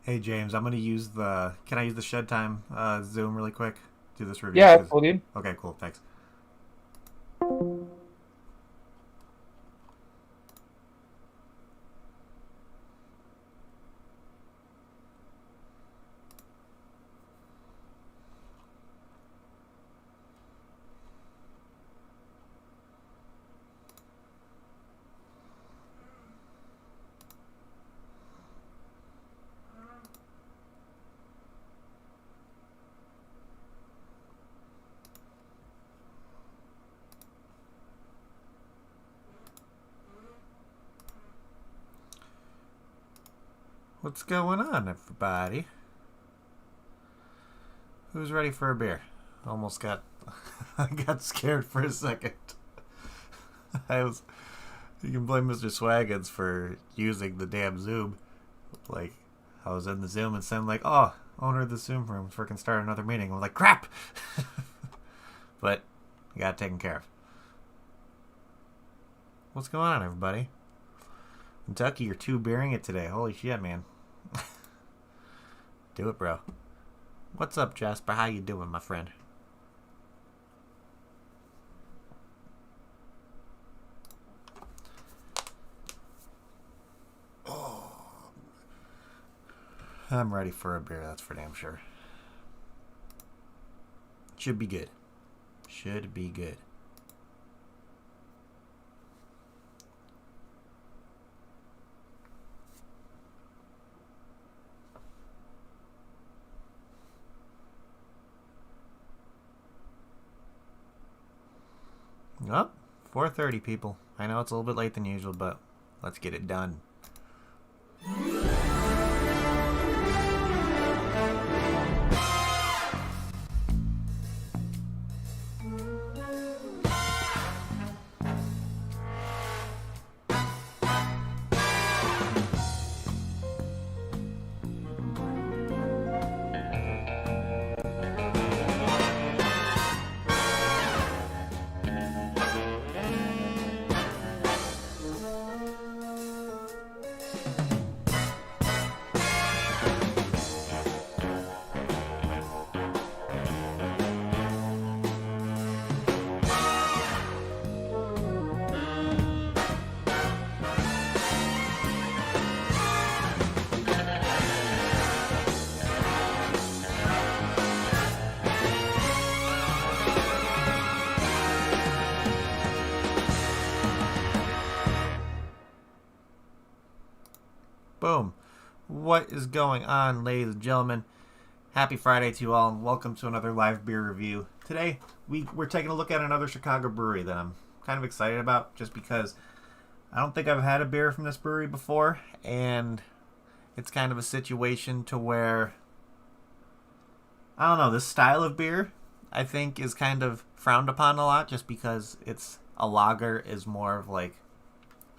Hey, James. I'm gonna use the. Can I use the Shed Time Zoom really quick? Do this review. Yeah, 'Cause- cool, dude. Okay, cool. Thanks. What's going on, everybody? Who's ready for a beer? Almost got. I got scared for a second. I was. You can blame Mr. Swaggins for using the damn Zoom. Like, I was in the Zoom and saying like, "Oh, owner of the Zoom room, freaking start another meeting." I'm like, "Crap!" But I got it taken care of. What's going on, everybody? Kentucky, you're two beering it today. Holy shit, man! Do it, bro. What's up, Jasper? How you doing, my friend? I'm ready for a beer, that's for damn sure. Should be good. Should be good. Oh, 4:30 people. I know it's a little bit late than usual, but let's get it done. Boom. What is going on, ladies and gentlemen? Happy Friday to you all, and welcome to another live beer review. Today, we're taking a look at another Chicago brewery that I'm kind of excited about, just because I don't think I've had a beer from this brewery before, and it's kind of a situation to where, I don't know, this style of beer, I think, is kind of frowned upon a lot, just because it's a lager is more of like,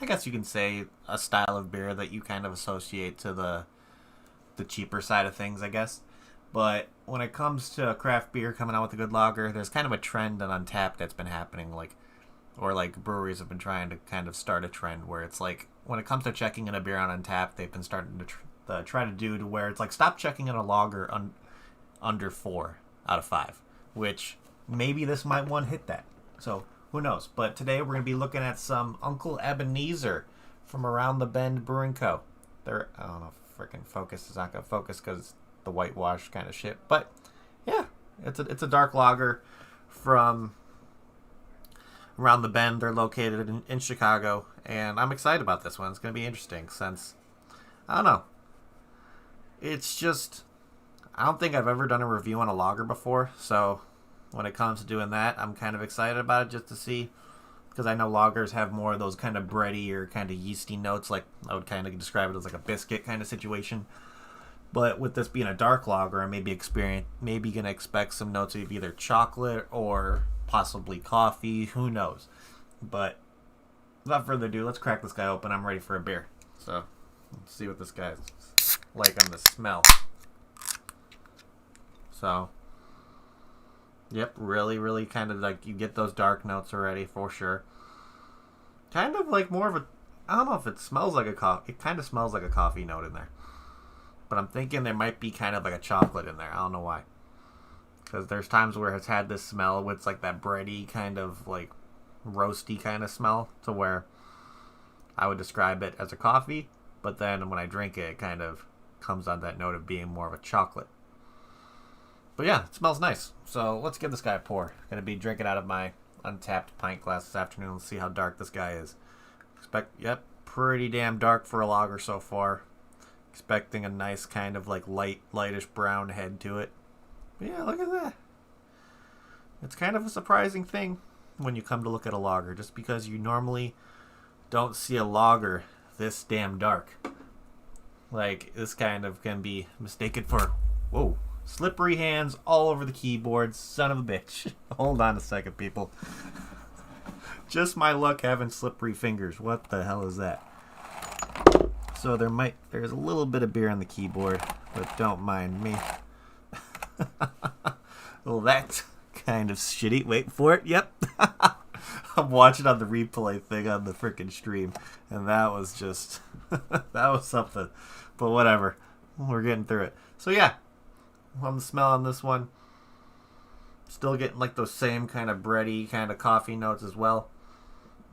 I guess you can say, a style of beer that you kind of associate to the cheaper side of things, I guess. But when it comes to craft beer coming out with a good lager, there's kind of a trend on Untapped that's been happening, like breweries have been trying to kind of start a trend where it's like, when it comes to checking in a beer on Untapped, they've been starting to try to do to where it's like, stop checking in a lager under 4 out of 5, which maybe this might one hit that. So who knows? But today we're going to be looking at some Uncle Ebenezer from Around the Bend Brewing Co. I don't know if freaking focus is not going to focus because the whitewash kind of shit. But yeah, it's a dark lager from Around the Bend. They're located in Chicago, and I'm excited about this one. It's going to be interesting since, I don't know, it's just, I don't think I've ever done a review on a lager before, so when it comes to doing that, I'm kind of excited about it just to see, because I know lagers have more of those kind of bready or kind of yeasty notes, like I would kind of describe it as like a biscuit kind of situation. But with this being a dark lager, I'm maybe gonna expect some notes of either chocolate or possibly coffee. Who knows? But without further ado, let's crack this guy open. I'm ready for a beer. So let's see what this guy's like on the smell. So, yep, really kind of like you get those dark notes already for sure. Kind of like more of a, I don't know if it smells like a coffee. It kind of smells like a coffee note in there. But I'm thinking there might be kind of like a chocolate in there. I don't know why. Because there's times where it's had this smell where it's like that bready kind of like roasty kind of smell to where I would describe it as a coffee. But then when I drink it, it kind of comes on that note of being more of a chocolate. But yeah, it smells nice. So let's give this guy a pour. Gonna be drinking out of my Untapped pint glass this afternoon. Let's see how dark this guy is. Yep, pretty damn dark for a lager so far. Expecting a nice kind of like lightish brown head to it. But yeah, look at that. It's kind of a surprising thing when you come to look at a lager, just because you normally don't see a lager this damn dark. Like, this kind of can be mistaken for, whoa, slippery hands all over the keyboard, son of a bitch. Hold on a second, people. Just my luck having slippery fingers. What the hell is that? So there's a little bit of beer on the keyboard, but don't mind me. Well, that's kind of shitty. Wait for it. Yep. I'm watching on the replay thing on the freaking stream, and that was just, that was something. But whatever. We're getting through it. So yeah, on the smell on this one, still getting like those same kind of bready kind of coffee notes as well.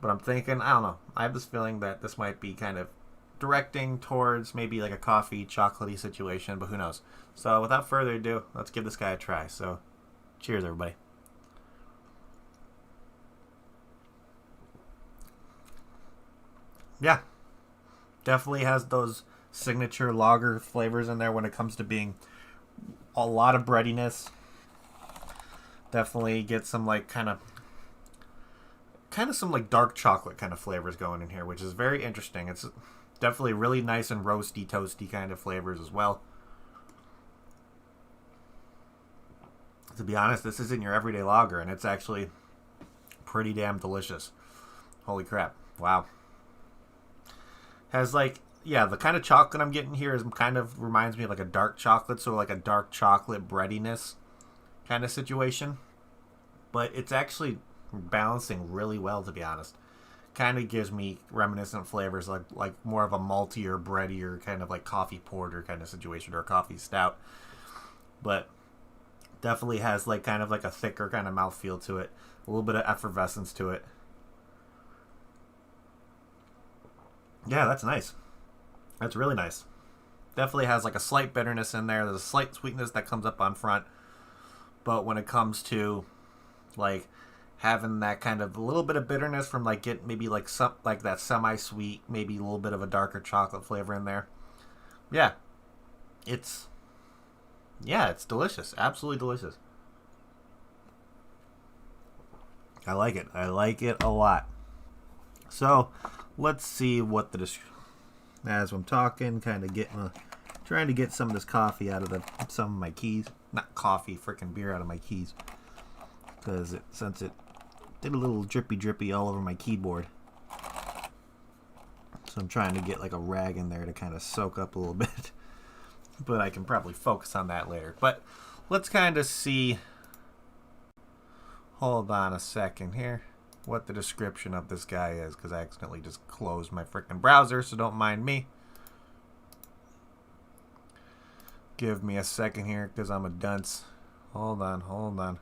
But I'm thinking, I don't know, I have this feeling that this might be kind of directing towards maybe like a coffee chocolatey situation, but who knows. So without further ado, let's give this guy a try. So cheers, everybody. Yeah, definitely has those signature lager flavors in there when it comes to being a lot of breadiness. Definitely get some like kind of some like dark chocolate kind of flavors going in here, which is very interesting. It's definitely really nice and roasty, toasty kind of flavors as well. To be honest, this isn't your everyday lager, and it's actually pretty damn delicious. Holy crap. Wow. Has like, yeah, the kind of chocolate I'm getting here is kind of reminds me of like a dark chocolate, so like a dark chocolate breadiness kind of situation. But it's actually balancing really well, to be honest. Kind of gives me reminiscent flavors like more of a maltier, breadier kind of like coffee porter kind of situation, or a coffee stout. But definitely has like kind of like a thicker kind of mouthfeel to it. A little bit of effervescence to it. Yeah, that's nice. That's really nice. Definitely has like a slight bitterness in there. There's a slight sweetness that comes up on front. But when it comes to like having that kind of a little bit of bitterness from like get maybe like some like that semi-sweet, maybe a little bit of a darker chocolate flavor in there. Yeah. It's delicious. Absolutely delicious. I like it. I like it a lot. So, let's see what as I'm talking, kind of trying to get some of this coffee out of some of my keys. Not coffee, freaking beer out of my keys. Because since it did a little drippy all over my keyboard. So I'm trying to get like a rag in there to kind of soak up a little bit. But I can probably focus on that later. But let's kind of see. Hold on a second here. What the description of this guy is, because I accidentally just closed my freaking browser, so don't mind me. Give me a second here, because I'm a dunce. Hold on. Come on.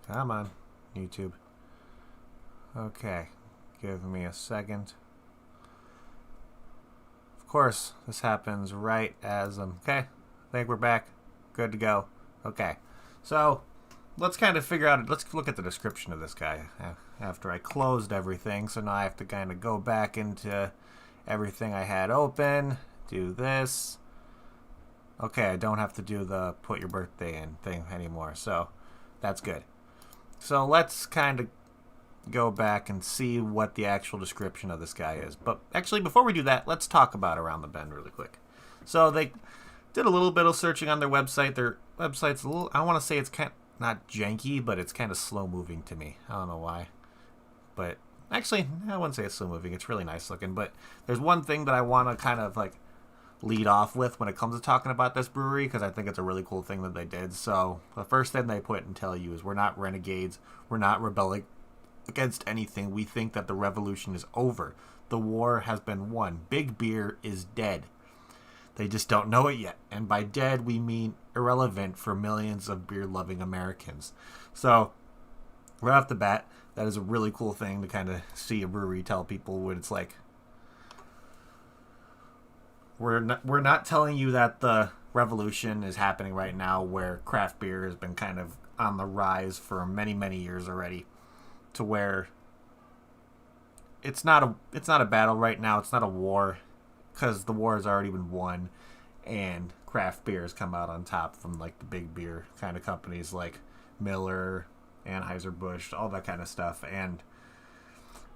Come on, YouTube. Okay, give me a second. Of course, this happens right as okay, I think we're back. Good to go. Okay, so let's kind of figure out, let's look at the description of this guy after I closed everything. So now I have to kind of go back into everything I had open, do this. Okay, I don't have to do the put your birthday in thing anymore, so that's good. So let's kind of go back and see what the actual description of this guy is. But actually, before we do that, let's talk about Around the Bend really quick. So they did a little bit of searching on their website. Their website's a little, I want to say it's kind of, not janky, but it's kind of slow moving to me. I don't know why. But actually, I wouldn't say it's slow moving. It's really nice looking. But there's one thing that I want to kind of like lead off with when it comes to talking about this brewery, because I think it's a really cool thing that they did. So the first thing they put and tell you is we're not renegades. We're not rebelling against anything. We think that the revolution is over. The war has been won. Big beer is dead. They just don't know it yet. And by dead, we mean irrelevant for millions of beer-loving Americans. So right off the bat, that is a really cool thing to kind of see a brewery tell people what it's like. We're not telling you that the revolution is happening right now, where craft beer has been kind of on the rise for many, many years already, to where it's not a battle right now. It's not a war, because the war has already been won, and craft beer has come out on top from like the big beer kind of companies like Miller, Anheuser-Busch, all that kind of stuff. And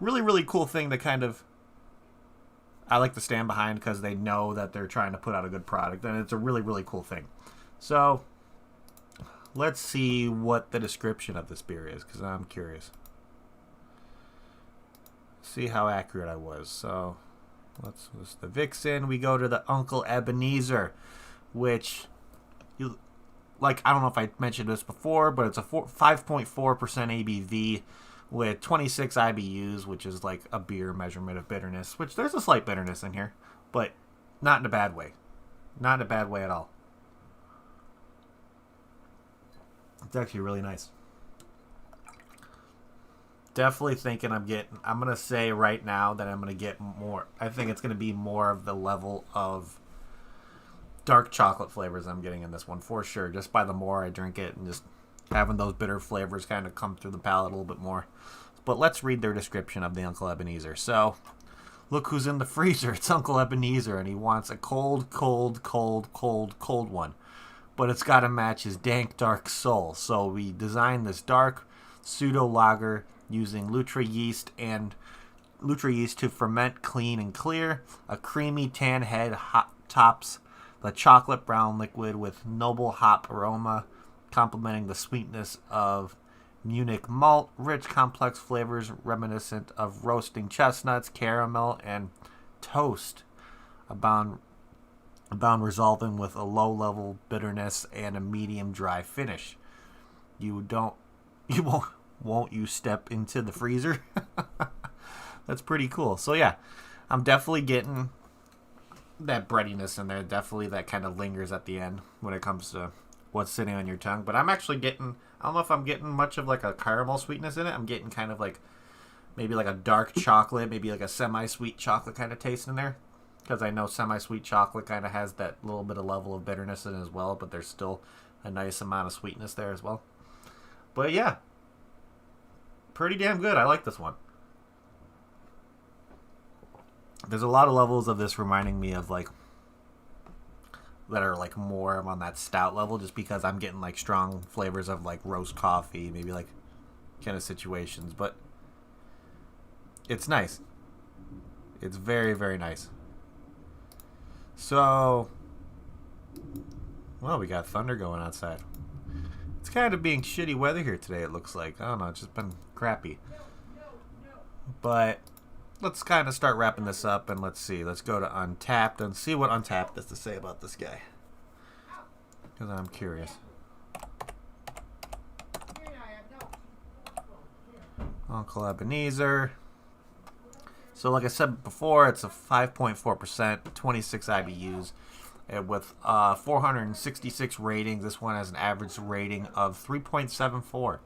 really, really cool thing to kind of, I like to stand behind, because they know that they're trying to put out a good product, and it's a really, really cool thing. So let's see what the description of this beer is, because I'm curious. See how accurate I was. So let's the Vixen. We go to the Uncle Ebenezer, which, you like, I don't know if I mentioned this before, but it's a 5.4% ABV with 26 IBUs, which is like a beer measurement of bitterness, which there's a slight bitterness in here, but not in a bad way. Not in a bad way at all. It's actually really nice. Definitely thinking I'm going to say right now that I'm going to get more. I think it's going to be more of the level of dark chocolate flavors I'm getting in this one, for sure. Just by the more I drink it, and just having those bitter flavors kind of come through the palate a little bit more. But let's read their description of the Uncle Ebenezer. So, look who's in the freezer. It's Uncle Ebenezer, and he wants a cold, cold, cold, cold, cold one. But it's got to match his dank, dark soul. So we designed this dark pseudo-lager using Lutra yeast to ferment clean and clear. A creamy tan head tops the chocolate brown liquid with noble hop aroma, complementing the sweetness of Munich malt. Rich, complex flavors reminiscent of roasting chestnuts, caramel, and toast abound resolving with a low-level bitterness and a medium dry finish. Won't you step into the freezer? That's pretty cool. So yeah, I'm definitely getting that breadiness in there. Definitely that kind of lingers at the end when it comes to what's sitting on your tongue. But I'm actually getting, I don't know if I'm getting much of like a caramel sweetness in it. I'm getting kind of like maybe like a dark chocolate, maybe like a semi-sweet chocolate kind of taste in there. Because I know semi-sweet chocolate kind of has that little bit of level of bitterness in it as well, but there's still a nice amount of sweetness there as well. But yeah, pretty damn good. I like this one. There's a lot of levels of this reminding me of like, that are like more on that stout level, just because I'm getting like strong flavors of like roast coffee, maybe like kind of situations. But it's nice. It's very, very nice. So, well, we got thunder going outside. It's kind of being shitty weather here today, it looks like. I don't know, it's just been crappy. But let's kind of start wrapping this up, and let's see. Let's go to Untapped and see what Untapped has to say about this guy, because I'm curious. Uncle Ebenezer. So like I said before, it's a 5.4%, 26 IBUs, and with 466 ratings. This one has an average rating of 3.74,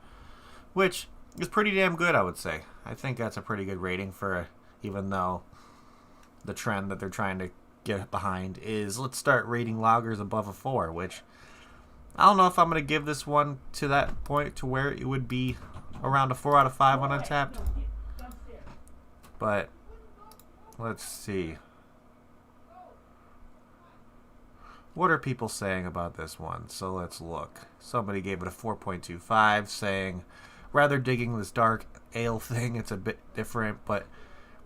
which is pretty damn good, I would say. I think that's a pretty good rating for, even though the trend that they're trying to get behind is let's start rating lagers above a 4, which I don't know if I'm going to give this one to that point to where it would be around a 4 out of 5 on Untapped. But let's see. What are people saying about this one? So let's look. Somebody gave it a 4.25, saying, rather digging this dark ale thing. It's a bit different, but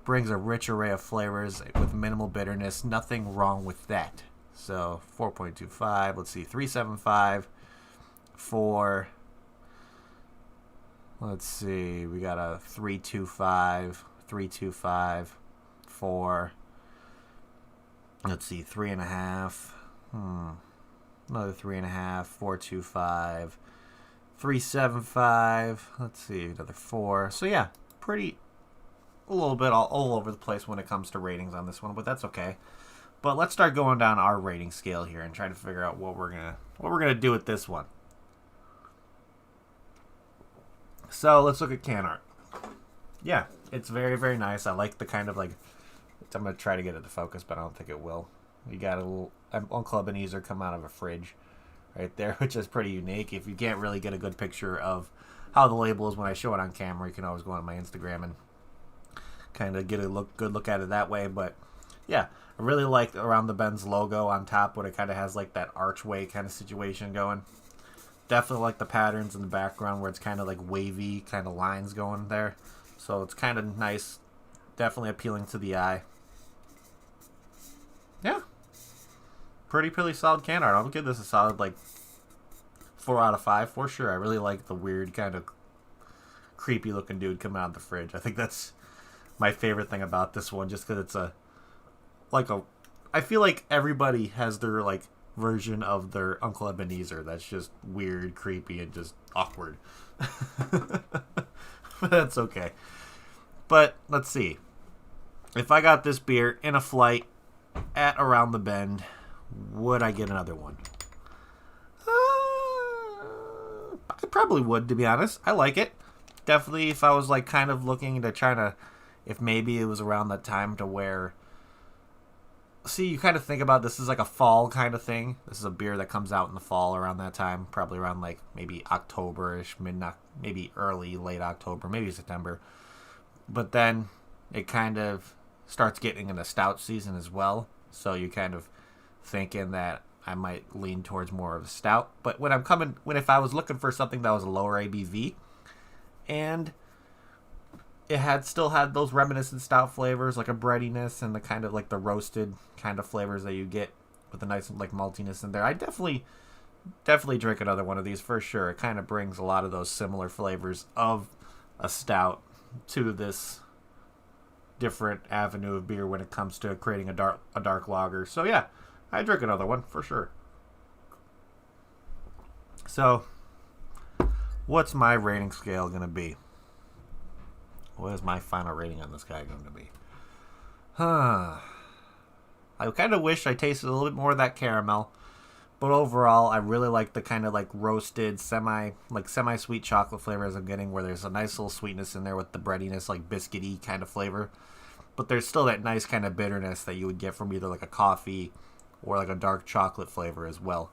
brings a rich array of flavors with minimal bitterness. Nothing wrong with that. So 4.25. Let's see, 375 for. Let's see, we got a 325 for. Let's see, 3.5. Another 3.5. 425. 375. Let's see, another 4. So yeah, pretty. A little bit all over the place when it comes to ratings on this one, but that's okay. But let's start going down our rating scale here and try to figure out what we're gonna do with this one. So let's look at can art. Yeah, it's very, very nice. I like the kind of like. I'm gonna try to get it to focus, but I don't think it will. You got a little Uncle Ebenezer come out of a fridge, right there, which is pretty unique. If you can't really get a good picture of how the label is when I show it on camera, you can always go on my Instagram and kind of get a good look at it that way. But yeah, I really like around the Ben's logo on top, when it kind of has like that archway kind of situation going. Definitely like the patterns in the background where it's kind of like wavy kind of lines going there. So it's kind of nice, definitely appealing to the eye. Yeah, pretty solid can art. I'll give this a solid like 4 out of 5 for sure. I really like the weird kind of creepy looking dude coming out of the fridge. I think that's my favorite thing about this one, just because it's I feel like everybody has their like version of their Uncle Ebenezer that's just weird, creepy, and just awkward. But that's okay. But let's see. If I got this beer in a flight at Around the Bend, would I get another one? I probably would, to be honest. I like it. Definitely, if I was like kind of looking to try to, if maybe it was around that time to where, see, you kind of think about this as like a fall kind of thing. This is a beer that comes out in the fall around that time, probably around like maybe October-ish, maybe late October, maybe September. But then it kind of starts getting in the stout season as well. So you kind of thinking that I might lean towards more of a stout. But if I was looking for something that was a lower ABV, and it still had those reminiscent stout flavors, like a breadiness and the kind of like the roasted kind of flavors that you get with a nice like maltiness in there, I definitely drink another one of these for sure. It kind of brings a lot of those similar flavors of a stout to this different avenue of beer when it comes to creating a dark lager. So yeah, I drink another one for sure. So what's my rating scale going to be? What is my final rating on this guy going to be? I kind of wish I tasted a little bit more of that caramel, but overall, I really like the kind of like roasted, semi-sweet chocolate flavors I'm getting, where there's a nice little sweetness in there with the breadiness, like biscuity kind of flavor. But there's still that nice kind of bitterness that you would get from either like a coffee or like a dark chocolate flavor as well.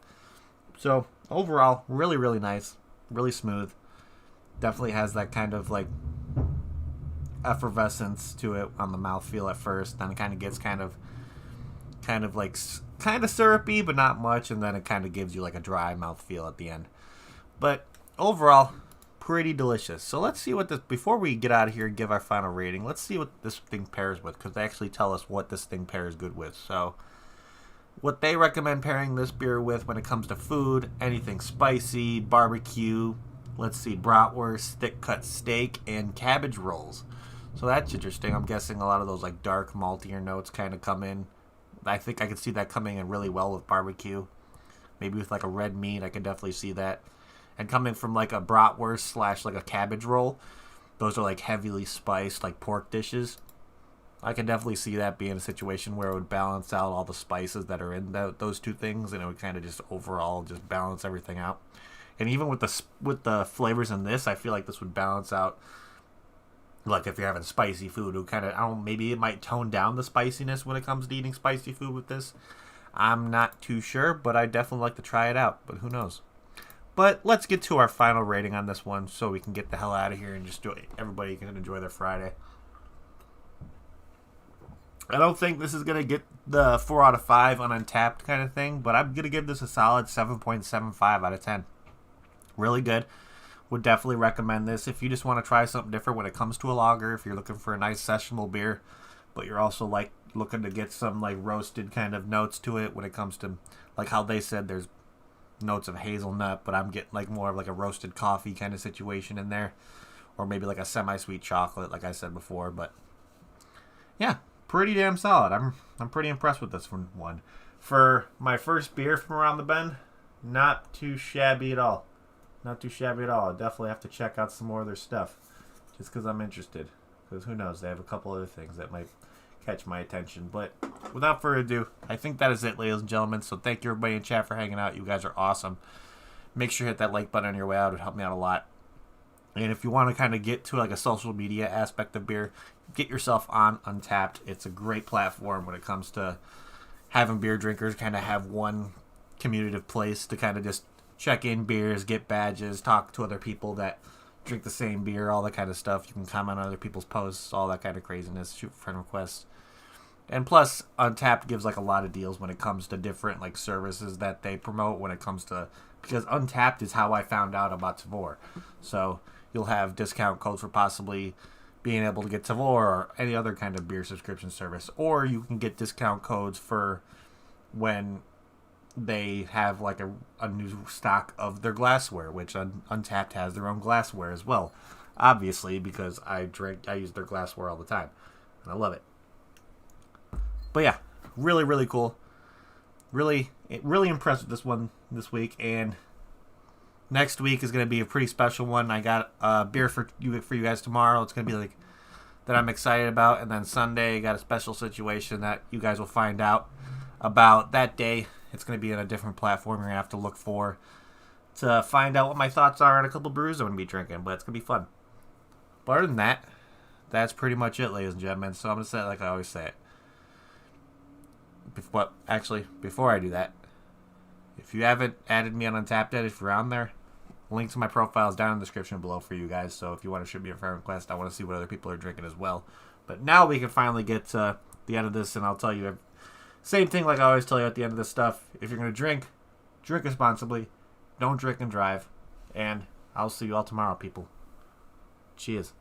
So overall, really, really nice, really smooth. Definitely has that kind of like effervescence to it on the mouthfeel at first. Then it kind of gets kind of syrupy, but not much. And then it kind of gives you like a dry mouthfeel at the end. But overall, pretty delicious. So let's see what this, before we get out of here and give our final rating, let's see what this thing pairs with, because they actually tell us what this thing pairs good with. So what they recommend pairing this beer with when it comes to food: anything spicy, barbecue, let's see, bratwurst, thick cut steak, and cabbage rolls. So that's interesting. I'm guessing a lot of those like dark maltier notes kind of come in. I think I could see that coming in really well with barbecue. Maybe with like a red meat, I could definitely see that. And coming from like a bratwurst / like a cabbage roll, those are like heavily spiced like pork dishes. I can definitely see that being a situation where it would balance out all the spices that are in those two things, and it would kind of just overall just balance everything out. And even with the flavors in this, I feel like this would balance out. Like if you're having spicy food, it kind of, maybe it might tone down the spiciness when it comes to eating spicy food with this. I'm not too sure, but I definitely like to try it out. But who knows? But let's get to our final rating on this one so we can get the hell out of here and just everybody can enjoy their Friday. I don't think this is going to get the 4 out of 5 on Untapped kind of thing, but I'm going to give this a solid 7.75 out of 10. Really good. would definitely recommend this if you just want to try something different when it comes to a lager. If you're looking for a nice sessionable beer, but you're also like looking to get some like roasted kind of notes to it when it comes to like how they said there's notes of hazelnut, but I'm getting like more of like a roasted coffee kind of situation in there, or maybe like a semi-sweet chocolate, like I said before. But yeah, pretty damn solid. I'm pretty impressed with this one. For my first beer from around the bend, not too shabby at all. Not too shabby at all. I definitely have to check out some more of their stuff, just because I'm interested. Because who knows, they have a couple other things that might catch my attention. But without further ado, I think that is it, ladies and gentlemen. So thank you everybody in chat for hanging out. You guys are awesome. Make sure you hit that like button on your way out. It would help me out a lot. And if you want to kind of get to like a social media aspect of beer, get yourself on Untapped. It's a great platform when it comes to having beer drinkers kind of have one communicative place to kind of just check in beers, get badges, talk to other people that drink the same beer, all that kind of stuff. You can comment on other people's posts, all that kind of craziness, shoot friend requests. And plus, Untapped gives like a lot of deals when it comes to different like services that they promote when it comes to, because Untapped is how I found out about Tavour. So you'll have discount codes for possibly being able to get Tavour or any other kind of beer subscription service. Or you can get discount codes for when they have like a new stock of their glassware, which Untapped has their own glassware as well, obviously, because I use their glassware all the time and I love it. But yeah, really, really cool. Really impressed with this one this week, and next week is going to be a pretty special one. I got a beer for you guys tomorrow. It's going to be like that I'm excited about, and then Sunday I got a special situation that you guys will find out about that day. It's going to be on a different platform you're going to have to look for to find out what my thoughts are on a couple brews I'm going to be drinking, but it's going to be fun. But other than that, that's pretty much it, ladies and gentlemen. So I'm going to say it like I always say it. Before I do that, if you haven't added me on Untapped yet, if you're on there, link to my profile is down in the description below for you guys. So if you want to shoot me a friend request, I want to see what other people are drinking as well. But now we can finally get to the end of this, and I'll tell you same thing like I always tell you at the end of this stuff. If you're going to drink responsibly. Don't drink and drive. And I'll see you all tomorrow, people. Cheers.